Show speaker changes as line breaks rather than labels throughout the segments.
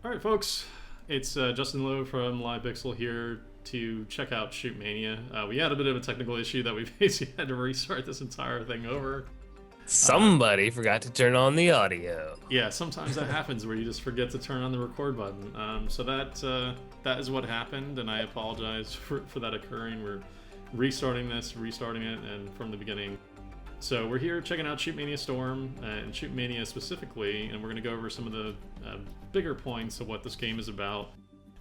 All right, folks. It's Justin Lowe from Live Pixel here to check out Shootmania. We had a bit of a technical issue that we basically had to restart this entire thing over.
Somebody forgot to turn on the audio.
Yeah, sometimes that happens where you just forget to turn on the record button. So that is what happened, and I apologize for that occurring. We're restarting it, and from the beginning. So we're here checking out Shootmania Storm and Shootmania specifically, and we're going to go over some of the bigger points of what this game is about.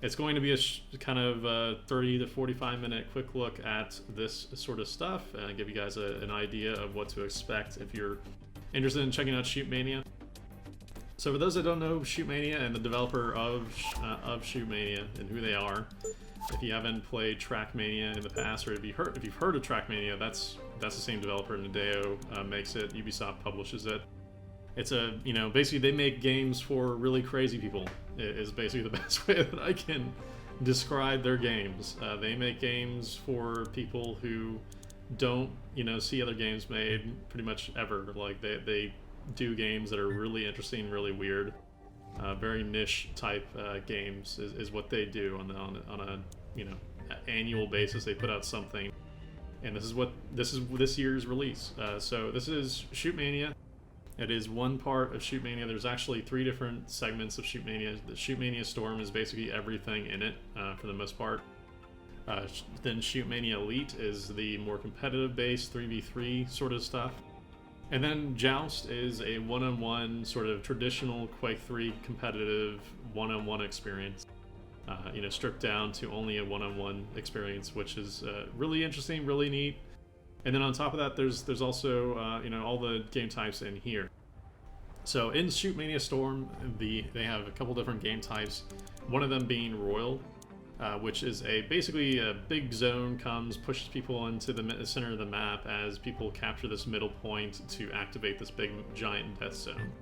It's going to be a kind of 30 to 45 minute quick look at this sort of stuff and give you guys an idea of what to expect if you're interested in checking out Shootmania. So for those that don't know Shootmania and the developer of Shootmania and who they are, if you haven't played Trackmania in the past, or if you've heard of Trackmania, that's the same developer. Nadeo makes it. Ubisoft publishes it. It's basically they make games for really crazy people. Is basically the best way that I can describe their games. They make games for people who don't see other games made pretty much ever. Like they do games that are really interesting, really weird. Very niche type games is what they do on a annual basis. They put out something, and this is this year's release. So this is Shootmania. It is one part of Shootmania. There's actually 3 different segments of Shootmania. The Shootmania Storm is basically everything in it for the most part. Then Shootmania Elite is the more competitive based 3v3 sort of stuff. And then Joust is a one-on-one sort of traditional Quake 3 competitive one-on-one experience. Stripped down to only a one-on-one experience, which is really interesting, really neat. And then on top of that, there's also all the game types in here. So in Shootmania Storm, they have a couple different game types. One of them being Royal, which is basically a big zone comes, pushes people into the center of the map as people capture this middle point to activate this big giant death zone.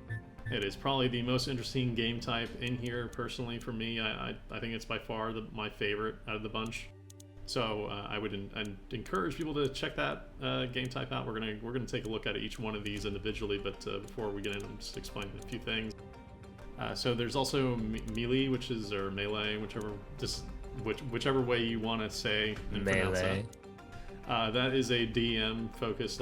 It is probably the most interesting game type in here, personally, for me. I think it's by far my favorite out of the bunch. So I'd encourage people to check that game type out. We're gonna take a look at each one of these individually, but before we get in, I'm just explaining a few things. So there's also melee, or melee, whichever way you want to say and pronounce that. That is a DM focused,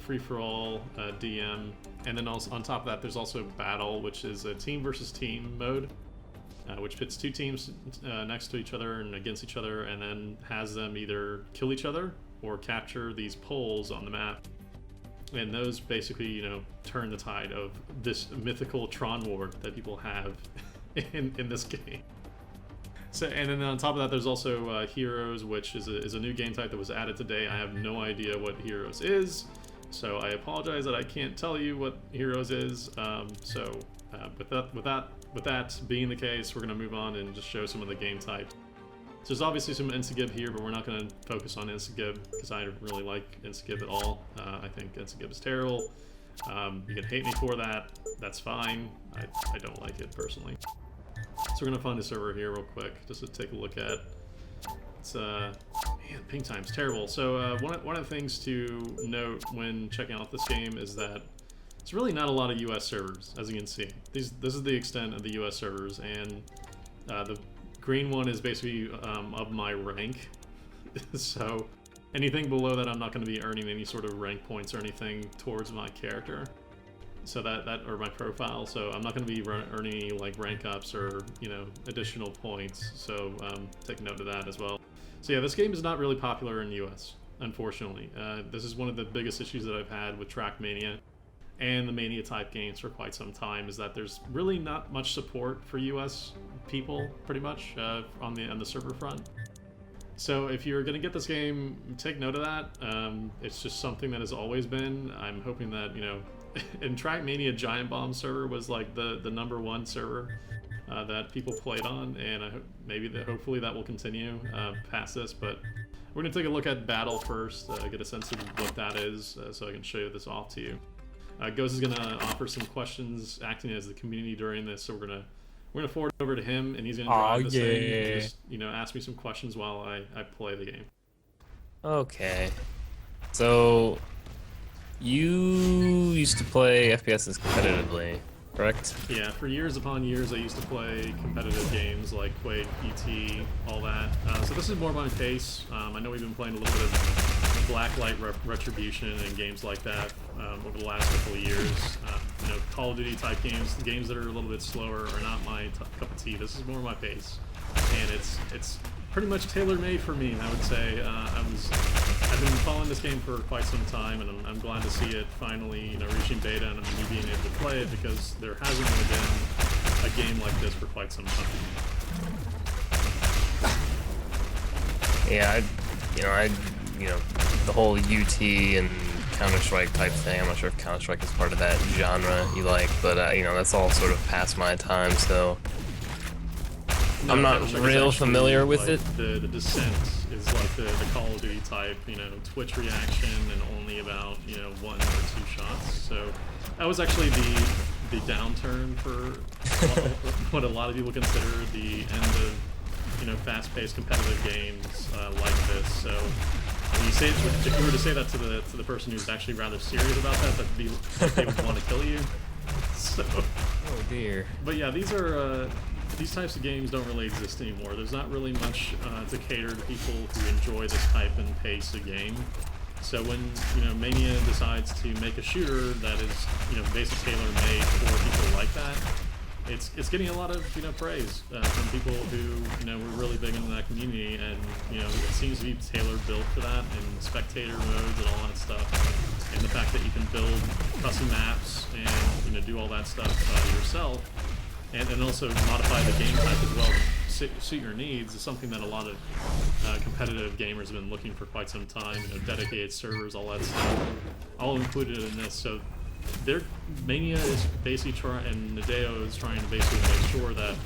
free for all DM, and then also on top of that, there's also battle, which is a team versus team mode. Which pits 2 teams next to each other and against each other, and then has them either kill each other or capture these poles on the map. And those basically, turn the tide of this mythical Tron War that people have in this game. So, and then on top of that, there's also Heroes, which is a new game type that was added today. I have no idea what Heroes is, so I apologize that I can't tell you what Heroes is. With that being the case, we're going to move on and just show some of the game types. So there's obviously some Instagib here, but we're not going to focus on Instagib because I don't really like Instagib at all. I think Instagib is terrible. You can hate me for that. That's fine. I don't like it personally. So we're going to find a server here real quick just to take a look at. It's man, ping time's terrible. So one of the things to note when checking out this game is that it's really not a lot of US servers, as you can see. This is the extent of the US servers, and the green one is basically of my rank. So anything below that, I'm not going to be earning any sort of rank points or anything towards my character. So that or my profile. So I'm not going to be earning any rank ups or additional points. So take note of that as well. So yeah, this game is not really popular in the US, unfortunately. This is one of the biggest issues that I've had with Trackmania and the Mania type games for quite some time, is that there's really not much support for US people, pretty much, on the server front. So if you're going to get this game, take note of that. It's just something that has always been. I'm hoping that, in Trackmania, Giant Bomb server was like the #1 server that people played on, and hopefully that will continue past this, but we're going to take a look at Battle first, get a sense of what that is, so I can show this off to you. Ghost is going to offer some questions, acting as the community during this, so we're gonna forward it over to him, and he's going to drive this thing and just, ask me some questions while I play the game.
Okay. So, you used to play FPSs competitively. correct?
Yeah, for years upon years, I used to play competitive games like Quake, ET, all that. So this is more my pace. I know we've been playing a little bit of Blacklight Retribution and games like that over the last couple of years. You know, Call of Duty type games, the games that are a little bit slower are not my cup of tea. This is more my pace, and it's pretty much tailor-made for me. I would say I've been following this game for quite some time, and I'm glad to see it finally, you know, reaching beta and me being able to play it, because there hasn't really been a game like this for quite some time.
Yeah, the whole UT and Counter-Strike type thing. I'm not sure if Counter-Strike is part of that genre you like, but you know, that's all sort of past my time, so no, I'm not real familiar with it.
The Descent is like the Call of Duty type, you know, Twitch reaction and only about, you know, 1 or 2 shots. So that was actually the downturn for what a lot of people consider the end of, you know, fast-paced competitive games like this. So when you say, if you were to say that to the person who's actually rather serious about that they would want to kill you. So.
Oh dear.
But yeah, these types of games don't really exist anymore. There's not really much to cater to people who enjoy this type and pace of game. So when, you know, Mania decides to make a shooter that is, you know, basically tailor-made for people like that, it's getting a lot of, you know, praise from people who, you know, were really big into that community, and, you know, it seems to be tailor-built for that, and spectator modes and all that stuff, and the fact that you can build custom maps and, you know, do all that stuff yourself. And also modify the game type as well to suit your needs is something that a lot of competitive gamers have been looking for quite some time. You know, dedicated servers, all that stuff, all included in this. So their Mania is basically and Nadeo is trying to basically make sure that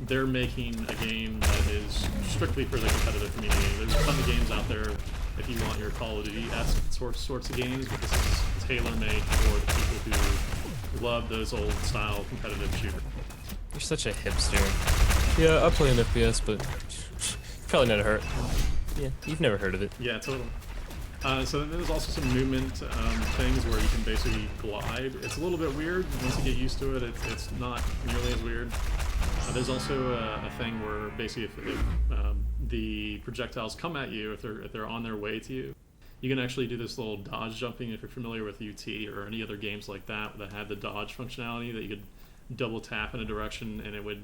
they're making a game that is strictly for the competitive community. There's a ton of games out there if you want your Call of Duty-esque sorts of games, but this is tailor-made for the people who love those old style competitive shooters.
You're such a hipster. Yeah, I play an FPS, but probably never heard. Yeah, you've never heard of it.
Yeah, totally. So then there's also some movement things where you can basically glide. It's a little bit weird. Once you get used to it, it's not nearly as weird. There's also a thing where basically if the projectiles come at you, if they're on their way to you, you can actually do this little dodge jumping. If you're familiar with UT or any other games like that have the dodge functionality, that you could double tap in a direction and it would,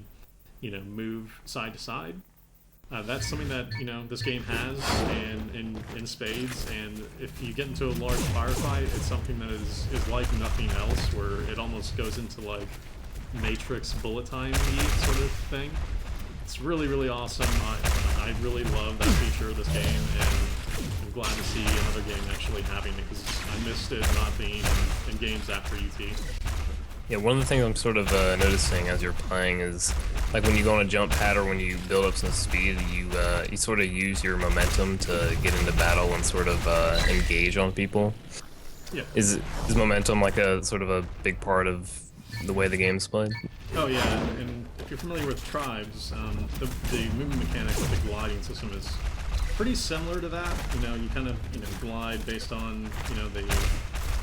you know, move side to side. That's something that, you know, this game has and in spades, and if you get into a large firefight, it's something that is like nothing else, where it almost goes into like Matrix bullet time sort of thing. It's really, really awesome. I really love that feature of this game, and I'm glad to see another game actually having it, because I missed it not being in games after UT.
Yeah, one of the things I'm sort of noticing as you're playing is, like, when you go on a jump pad or when you build up some speed, you sort of use your momentum to get into battle and sort of engage on people.
Yeah.
Is momentum like a sort of a big part of the way the game's played?
Oh yeah, and if you're familiar with Tribes, the movement mechanic with the gliding system is pretty similar to that. You know, you kind of, you know, glide based on, you know, the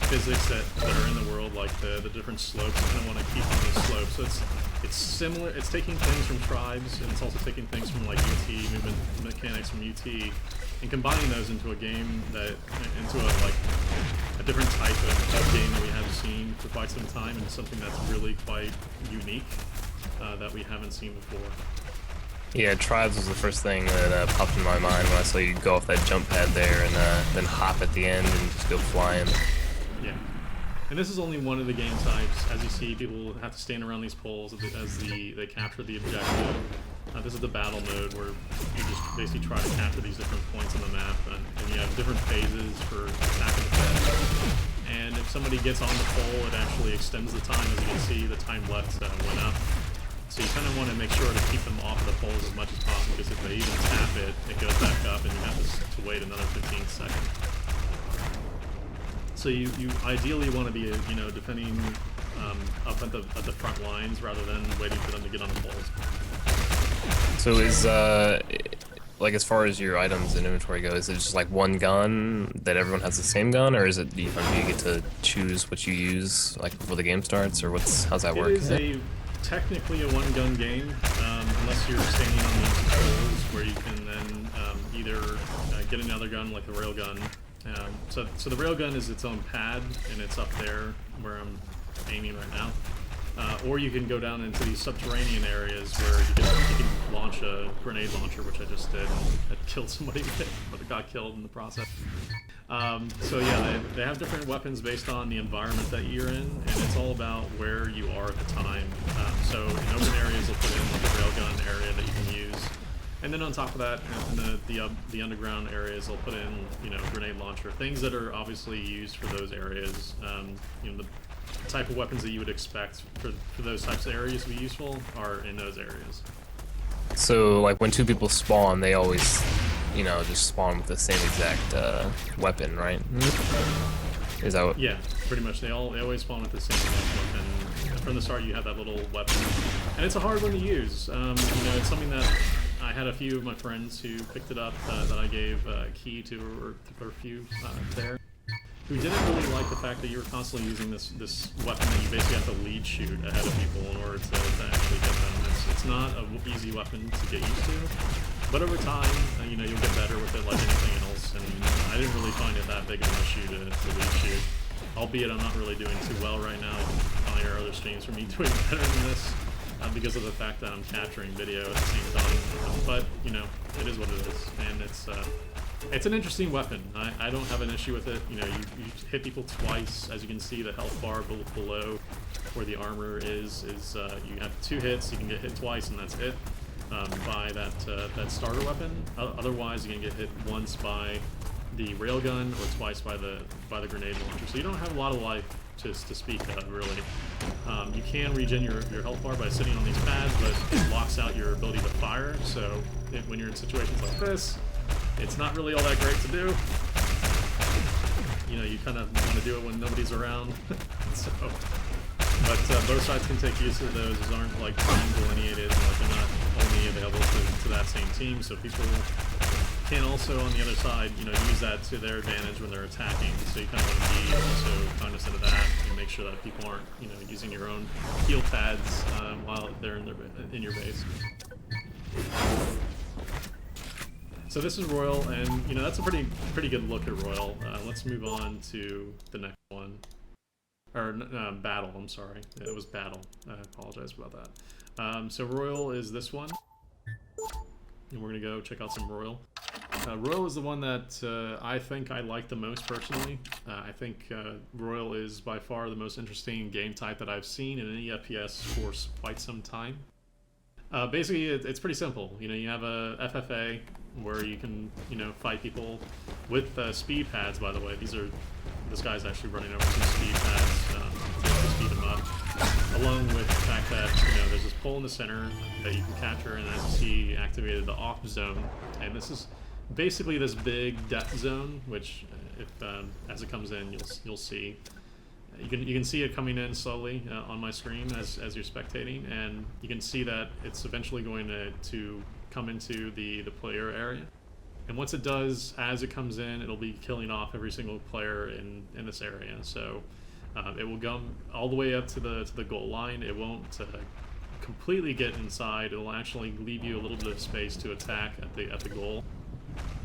physics that are in the world, like the different slopes. You kind of want to keep on those slopes. So it's similar. It's taking things from Tribes, and it's also taking things from like UT, movement mechanics from UT, and combining those into a game into a different type of game that we haven't seen for quite some time, and something that's really quite unique that we haven't seen before.
Yeah, Tribes was the first thing that popped in my mind when I saw you go off that jump pad there and then hop at the end and just go flying.
Yeah. And this is only one of the game types. As you see, people have to stand around these poles as they capture the objective. This is the battle mode, where you just basically try to capture these different points on the map, and you have different phases for attacking the pole. And if somebody gets on the pole, it actually extends the time. As you can see, the time left went up. So you kind of want to make sure to keep them off of the poles as much as possible, because if they even tap it, it goes back up, and you have to wait another 15 seconds. So you ideally want to be, you know, defending up at the front lines rather than waiting for them to get on the poles.
So like as far as your items and inventory go, is it just like one gun that everyone has the same gun, or is it do you get to choose what you use like before the game starts, or how's that work?
It is technically a one-gun game, unless you're standing on these poles where you can then either get another gun like the railgun. So the railgun is its own pad, and it's up there where I'm aiming right now. Or you can go down into these subterranean areas where you can launch a grenade launcher, which I just did. I killed somebody with it, but it got killed in the process. So yeah, they have different weapons based on the environment that you're in, and it's all about where you are at the time. So in open areas, they'll put in like a railgun area that you can use. And then on top of that, in the underground areas, they'll put in, grenade launcher, things that are obviously used for those areas. The type of weapons that you would expect for those types of areas to be useful are in those areas.
So, like, when two people spawn, they always, just spawn with the same exact weapon, right? Is that what?
Yeah, pretty much. They always spawn with the same weapon. From the start, you have that little weapon. And it's a hard one to use. It's something that I had a few of my friends who picked it up that I gave a key to, or a few there, who didn't really like the fact that you were constantly using this weapon that you basically have to lead shoot ahead of people in order to actually get them. It's not an easy weapon to get used to, but over time, you'll get better with it like anything else, and I didn't really find it that big of an issue to lead shoot. Albeit I'm not really doing too well right now. You can find your other streams for me doing better than this, because of the fact that I'm capturing video at the same time. But, it is what it is, and it's an interesting weapon. I don't have an issue with it. You hit people twice. As you can see, the health bar below where the armor is you have 2 hits. You can get hit twice, and that's it by that starter weapon. Otherwise, you can get hit once by the railgun or twice by the grenade launcher. So you don't have a lot of life to speak of, really. You can regen your health bar by sitting on these pads, but it locks out your ability to fire. So when you're in situations like this, it's not really all that great to do. You kind of want to do it when nobody's around. But both sides can take use of those. Those aren't like time delineated, like they're not only available to that same team. So people can also, on the other side, use that to their advantage when they're attacking. So you kind of want to be also cognizant of that and make sure that people aren't, using your own heal pads while they're in your base. So this is Royal, and that's a pretty good look at Royal. Let's move on to the next one, or Battle. I'm sorry, it was Battle. I apologize about that. So Royal is this one, and we're gonna go check out some Royal. Royal is the one that I think I like the most personally. I think Royal is by far the most interesting game type that I've seen in any FPS for quite some time. Basically, it's pretty simple. You have a FFA where you can, fight people with speed pads. By the way, this guy's actually running over some speed pads to speed them up. Along with the fact that there's this pole in the center that you can capture, and as you see, activated the off zone, and this is basically this big death zone, which if as it comes in, you'll see. You can see it coming in slowly on my screen as you're spectating, and you can see that it's eventually going to come into the player area. And once it does, as it comes in, it'll be killing off every single player in this area. So it will go all the way up to the goal line. It won't completely get inside. It'll actually leave you a little bit of space to attack at the goal.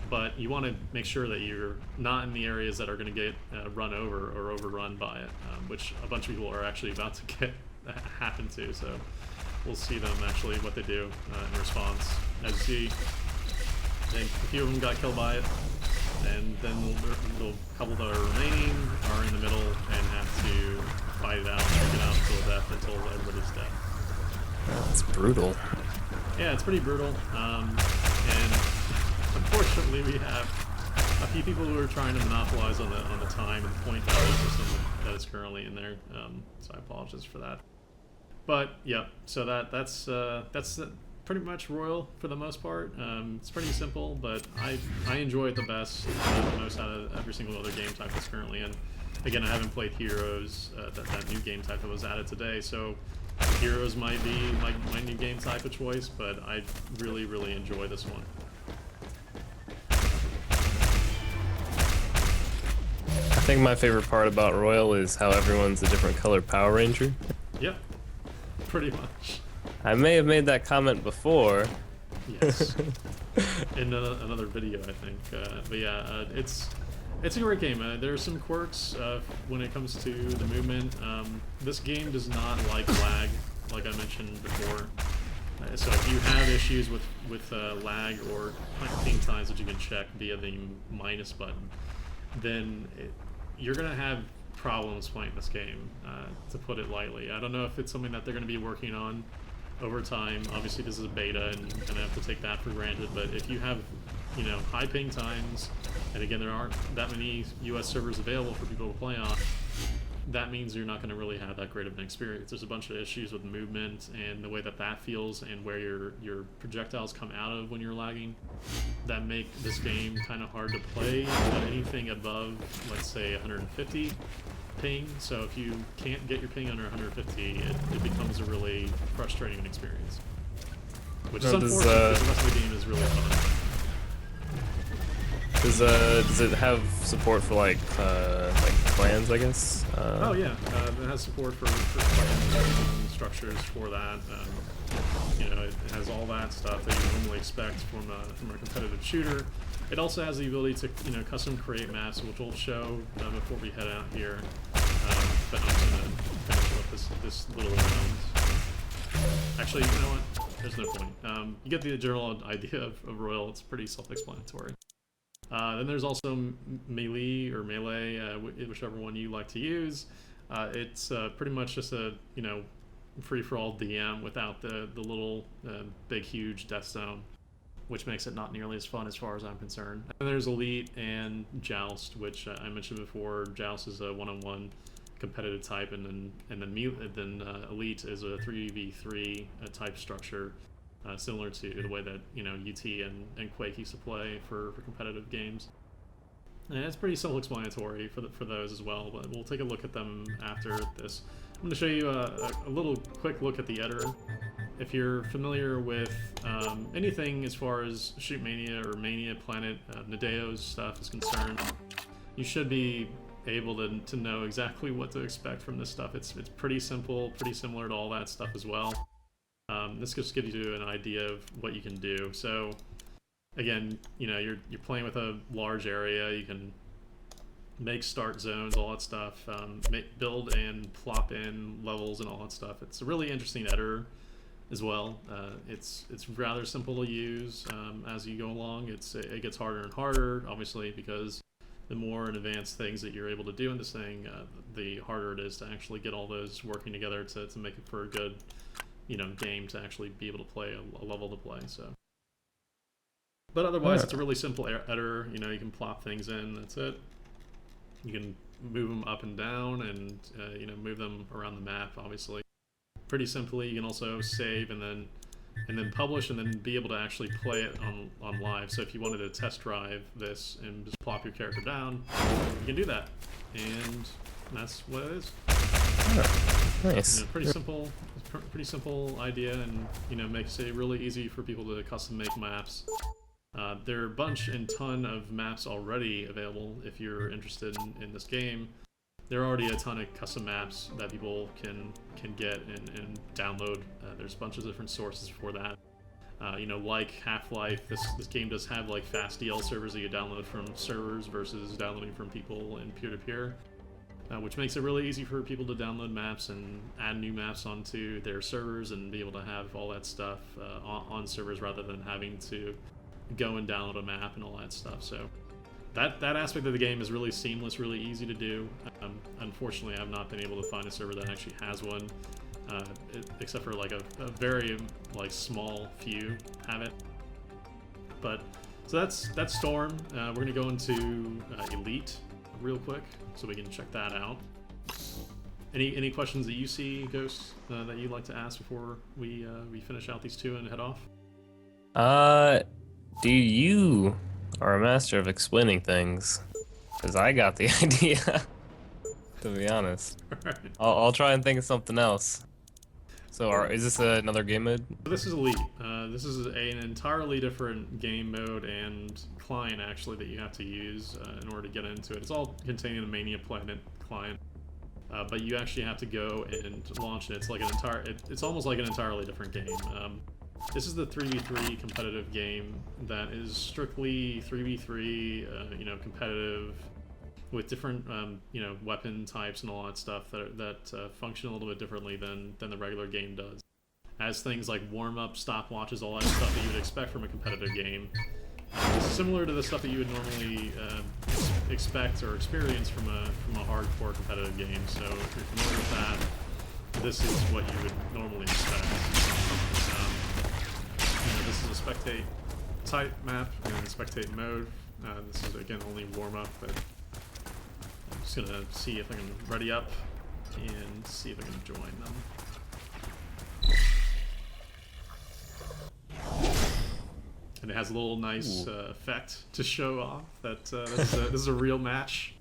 But you want to make sure that you're not in the areas that are going to get run over or overrun by it, which a bunch of people are actually about to get happen to. So we'll see them actually what they do in response. As you see, I think a few of them got killed by it, and then a couple that are remaining are in the middle and have to fight it out, take it out until death, until everybody's dead.
That's brutal.
Yeah, it's pretty brutal, and unfortunately, we have a few people who are trying to monopolize on the time and the point value system that is currently in there. So I apologize for that. But yeah, so that's pretty much Royal for the most part. It's pretty simple, but I enjoy it the best, the most out of every single other game type that's currently in. Again, I haven't played Heroes, that new game type that was added today, so Heroes might be my new game type of choice, but I really enjoy this one.
think my favorite part about Royal is how everyone's a different color Power Ranger.
Yep, pretty much.
I may have made that comment before.
Yes. In another video, I think. But yeah, it's a great game. There are some quirks when it comes to the movement. This game does not like lag, like I mentioned before. So if you have issues with lag or ping times that you can check via the minus button, then you're going to have problems playing this game, to put it lightly. I don't know if it's something that they're going to be working on over time. Obviously this is a beta and you kind of have to take that for granted, but if you have, you know, high ping times, and again there aren't that many US servers available for people to play on, that means you're not going to really have that great of an experience. There's a bunch of issues with movement and the way that feels and where your projectiles come out of when you're lagging that make this game kind of hard to play at anything above, let's say, 150 ping. So if you can't get your ping under 150, it becomes a really frustrating experience, which is unfortunate because the rest of the game is really fun.
Does it have support for like clans, I guess?
Oh yeah, it has support for clans, structures for that. You know, it has all that stuff that you normally expect from a competitive shooter. It also has the ability to, you know, custom create maps, which we'll show before we head out here. But I'm just gonna finish up this little round. Actually, you know what? There's no point. You get the general idea of Royal. It's pretty self-explanatory. Then there's also Melee, whichever one you like to use. It's pretty much just a, you know, free-for-all DM without the little big huge death zone, which makes it not nearly as fun as far as I'm concerned. And there's Elite and Joust, which I mentioned before. Joust is a one-on-one competitive type, and then Elite is a 3v3 type structure. Similar to the way that, you know, UT and Quake used to play for competitive games. And it's pretty self-explanatory for those as well, but we'll take a look at them after this. I'm going to show you a little quick look at the editor. If you're familiar with anything as far as Shootmania or Mania Planet, Nadeo's stuff is concerned, you should be able to know exactly what to expect from this stuff. It's pretty simple, pretty similar to all that stuff as well. This just gives you an idea of what you can do. So again, you know, you're playing with a large area. You can make start zones, all that stuff, build and plop in levels and all that stuff. It's a really interesting editor as well. It's rather simple to use as you go along. It gets harder and harder, obviously, because the more advanced things that you're able to do in this thing, the harder it is to actually get all those working together to make it for a good, you know, game to actually be able to play a level to play. So, but otherwise, it's a really simple editor. You know, you can plop things in. That's it. You can move them up and down, and you know, move them around the map. Obviously, pretty simply. You can also save and then publish, and then be able to actually play it on live. So if you wanted to test drive this and just plop your character down, you can do that, and that's what it is.
Nice.
You know, pretty simple idea, and you know, makes it really easy for people to custom make maps. There are a bunch and ton of maps already available if you're interested in this game. There are already a ton of custom maps that people can get and download. There's a bunch of different sources for that. You know, like Half-Life, this game does have like fast DL servers that you download from servers versus downloading from people in peer-to-peer. Which makes it really easy for people to download maps and add new maps onto their servers and be able to have all that stuff on servers rather than having to go and download a map and all that stuff. So that aspect of the game is really seamless, really easy to do. Unfortunately, I've not been able to find a server that actually has one, except for like a very like small few have it. But so that's Storm. We're gonna go into Elite real quick so we can check that out. Any questions that you see, Ghost, that you'd like to ask before we finish out these two and head off?
Do you are a master of explaining things? Because I got the idea, to be honest.
Right.
I'll try and think of something else. So is this another game mode?
This is Elite. This is an entirely different game mode and client, actually, that you have to use in order to get into it. It's all contained in a Mania Planet client, but you actually have to go and launch it. It's like it's almost like an entirely different game. This is the 3v3 competitive game that is strictly 3v3, you know, competitive, with different, you know, weapon types and all that stuff that function a little bit differently than the regular game does. As things like warm-up, stopwatches, all that stuff that you would expect from a competitive game. It's similar to the stuff that you would normally expect or experience from a hardcore competitive game. So if you're familiar with that, this is what you would normally expect. You know, this is a spectate type map and a spectate mode. This is again only warm-up, but I'm just gonna see if I can ready up and see if I can join them. And it has a little nice effect to show off that this is a real match.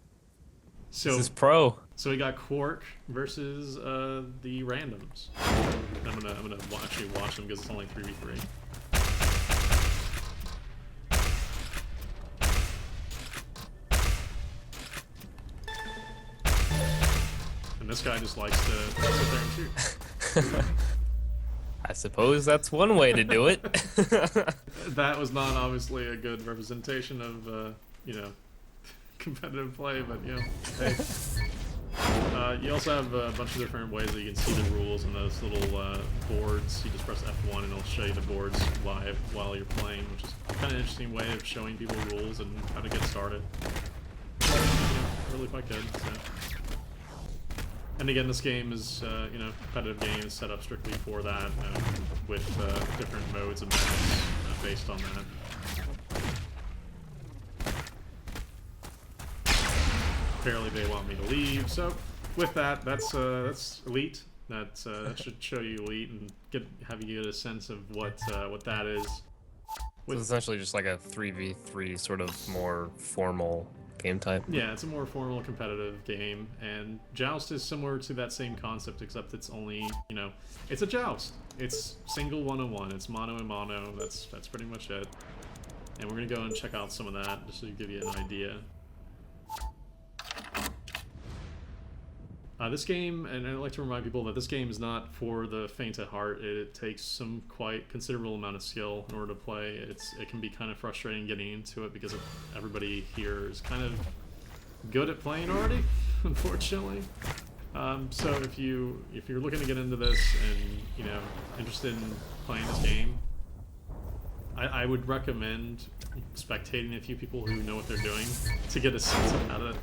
So
this is pro.
So we got Quark versus the randoms. I'm gonna actually watch them because it's only 3v3. And this guy just likes to sit there and shoot.
I suppose that's one way to do it.
That was not obviously a good representation of, you know, competitive play, but, you know, hey. You also have a bunch of different ways that you can see the rules in those little boards. You just press F1 and it'll show you the boards live while you're playing, which is kind of an interesting way of showing people rules and how to get started. You know, really quite good. So. And again, this game is, you know, competitive game is set up strictly for that, with different modes and maps based on that. Apparently they want me to leave, so with that, that's Elite. That should show you Elite and have you get a sense of what that is.
So it's essentially just like a 3v3 sort of more formal game type.
Yeah, it's a more formal competitive game, and Joust is similar to that same concept, except it's only, you know, it's a Joust. It's single 1-on-1. It's mono and mono. That's pretty much it. And we're gonna go and check out some of that just to give you an idea. This game, and I'd like to remind people that this game is not for the faint at heart. It takes some quite considerable amount of skill in order to play. It can be kind of frustrating getting into it because everybody here is kind of good at playing already, unfortunately. So if you're looking to get into this and, you know, interested in playing this game, I would recommend spectating a few people who know what they're doing to get a sense of how to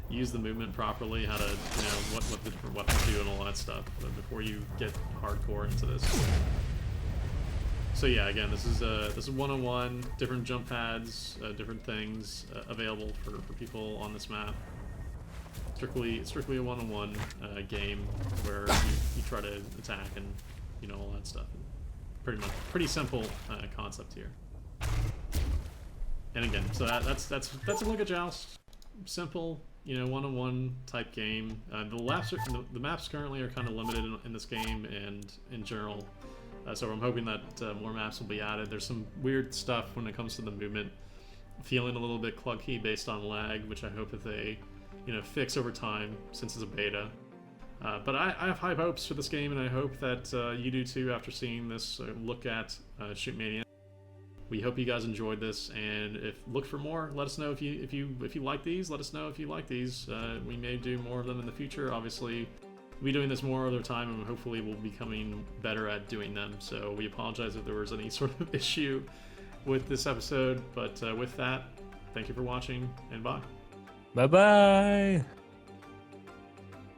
use the movement properly, how to, you know, what the different weapons do and all that stuff before you get hardcore into this. So yeah, again, this is 1-on-1, different jump pads, different things available for people on this map. Strictly a 1-on-1 game where you try to attack and, you know, all that stuff. Pretty simple concept here. And again, so that's a look at Joust. Simple, you know, 1-on-1 type game. The maps currently are kind of limited in this game and in general, so I'm hoping that more maps will be added. There's some weird stuff when it comes to the movement, feeling a little bit clunky based on lag, which I hope that they, you know, fix over time since it's a beta. But I have high hopes for this game, and I hope that you do too after seeing this look at Shootmania. We hope you guys enjoyed this, and look for more. Let us know if you like these. Let us know if you like these. We may do more of them in the future. Obviously, we'll be doing this more other time, and hopefully we'll be becoming better at doing them. So we apologize if there was any sort of issue with this episode. But with that, thank you for watching, and bye.
Bye-bye.